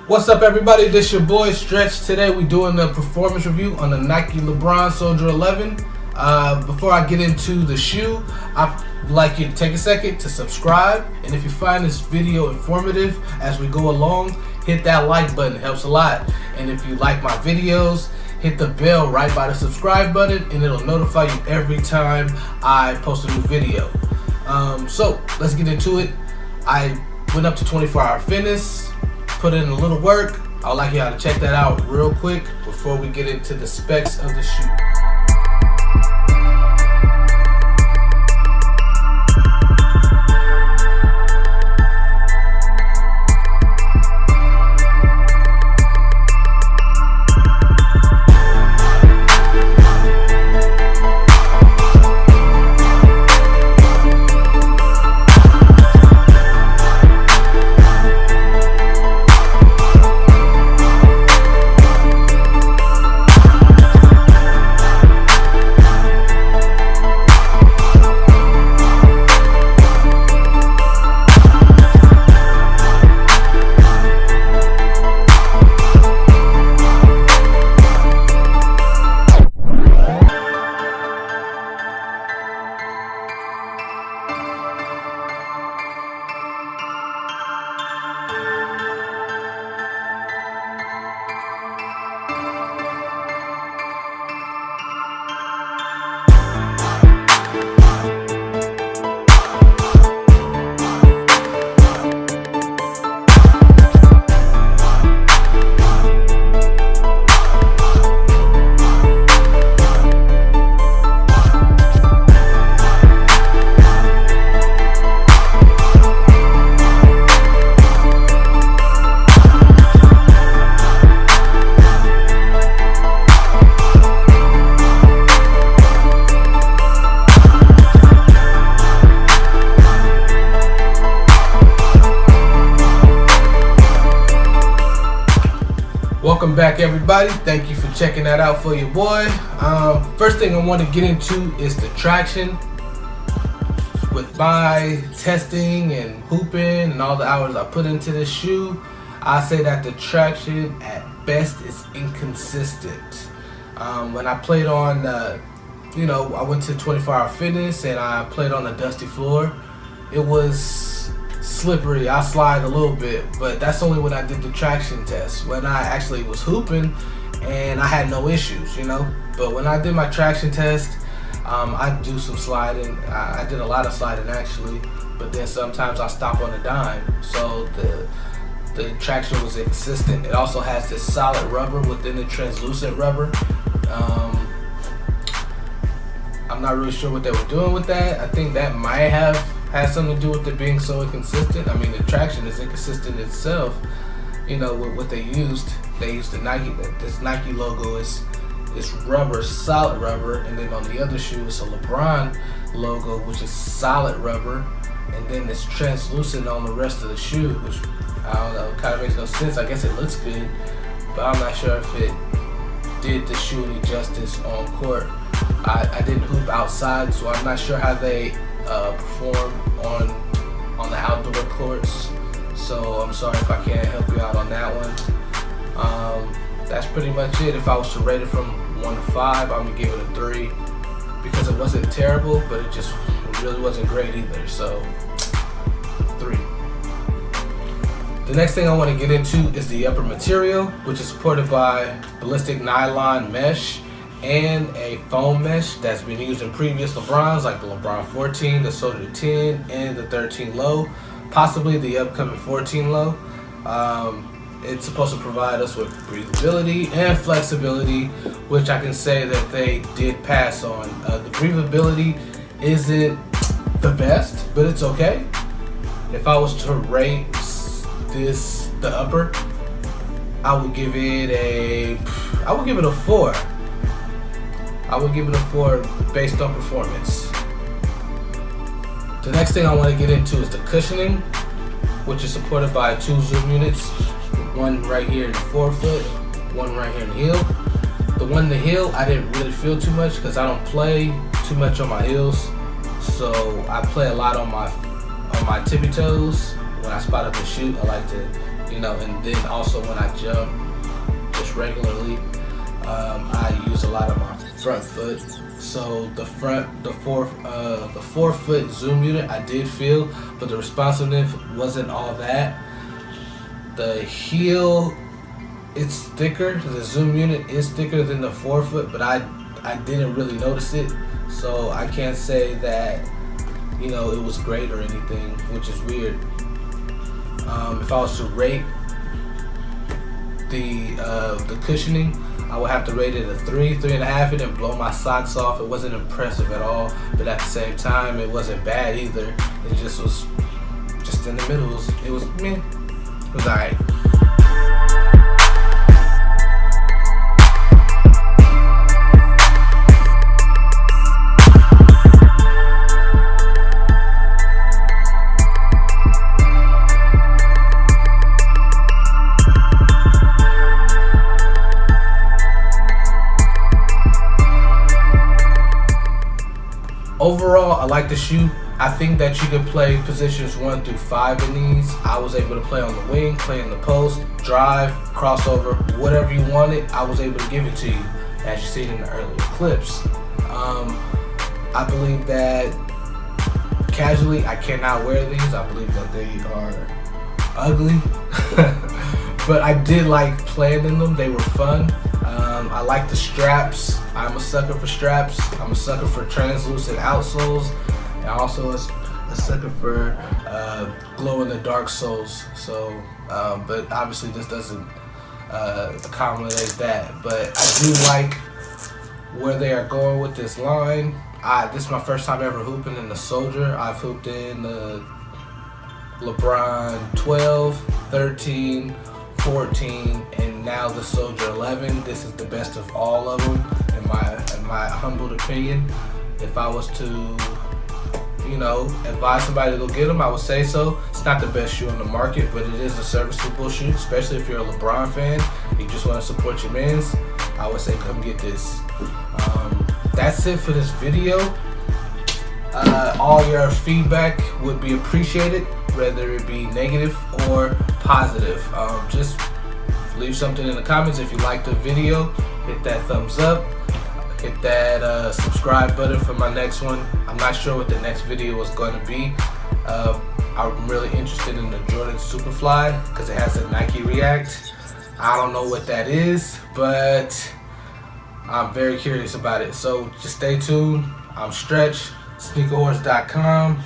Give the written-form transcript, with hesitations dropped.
What's up, everybody? This your boy Stretch. Today we doing a performance review on the Nike LeBron Soldier 11. Before I get into the shoe, I'd like you to take a second to subscribe, and if you find this video informative as we go along, hit that like button. It helps a lot. And if you like my videos, hit the bell right by the subscribe button, and it'll notify you every time I post a new video. So let's get into it. I went up to 24-hour fitness, put in a little work. I'd like y'all to check that out real quick before we get into the specs of the shoe. Welcome back, everybody. Thank you for checking that out for your boy. First thing I want to get into is the traction. With my testing and hooping and all the hours I put into this shoe, I say that the traction at best is inconsistent. When I played on, I went to 24-hour fitness and I played on a dusty floor. It was slippery. I slide a little bit, but that's only when I did the traction test. When I actually was hooping and I had no issues, But when I did my traction test, I do some sliding. I did a lot of sliding actually, but then sometimes I stop on a dime. So the traction was inconsistent. It also has this solid rubber within the translucent rubber. I'm not really sure what they were doing with that. I think that might have had something to do with it being so inconsistent. I mean, the traction is inconsistent itself. With what they used. They used the Nike. This Nike logo is rubber, solid rubber, and then on the other shoe it's a LeBron logo, which is solid rubber, and then it's translucent on the rest of the shoe, which I don't know, kind of makes no sense. I guess it looks good, but I'm not sure if it did the shoe any justice on court. I didn't hoop outside, so I'm not sure how they perform on the outdoor courts, so I'm sorry if I can't help you out on that one. That's pretty much it. If I was to rate it from 1 to 5, I'm gonna give it a 3 because it wasn't terrible, but it really wasn't great either, so 3. The next thing I want to get into is the upper material, which is supported by ballistic nylon mesh and a foam mesh that's been used in previous LeBrons, like the LeBron 14, the Soldier 10, and the 13 low, possibly the upcoming 14 low. It's supposed to provide us with breathability and flexibility, which I can say that they did pass on. The breathability isn't the best, but it's okay. If I was to rate the upper, I would give it a 4. I would give it a 4 based on performance. The next thing I want to get into is the cushioning, which is supported by 2 zoom units one right here in the forefoot, one right here in the heel. The one in the heel, I didn't really feel too much because I don't play too much on my heels. So I play a lot on my tippy toes. When I spot up and shoot, I like to, and then also when I jump, just regularly, I use a lot of my front foot. So the forefoot zoom unit I did feel, but the responsiveness wasn't all that. The heel, it's thicker. The zoom unit is thicker than the forefoot, but I didn't really notice it. So I can't say that it was great or anything, which is weird. If I was to rate the cushioning, I would have to rate it a 3.5. It didn't blow my socks off. It wasn't impressive at all, but at the same time, it wasn't bad either. It just was just in the middle. It was alright. Overall, I like the shoe. I think that you can play positions 1 through 5 in these. I was able to play on the wing, play in the post, drive, crossover, whatever you wanted, I was able to give it to you, as you see in the earlier clips. I believe that casually, I cannot wear these. I believe that they are ugly, but I did like playing in them. They were fun. I like the straps. I'm a sucker for straps. I'm a sucker for translucent outsoles, and also a sucker for glow-in-the-dark soles. So, but obviously this doesn't accommodate that. But I do like where they are going with this line. This is my first time ever hooping in the Soldier. I've hooped in the LeBron 12, 13, 14, and now the Soldier 11. This is the best of all of them, in my humble opinion. If I was to, advise somebody to go get them, I would say so. It's not the best shoe on the market, but it is a serviceable shoe, especially if you're a LeBron fan. You just want to support your mans. I would say come get this. That's it for this video. All your feedback would be appreciated, whether it be negative or positive. Just leave something in the comments. If you like the video, hit that thumbs up, hit that subscribe button for my next one. I'm not sure what the next video is going to be. I'm really interested in the Jordan Superfly because it has a Nike React. I don't know what that is, but I'm very curious about it. So just stay tuned. I'm Stretch, SneakerWhorez.com.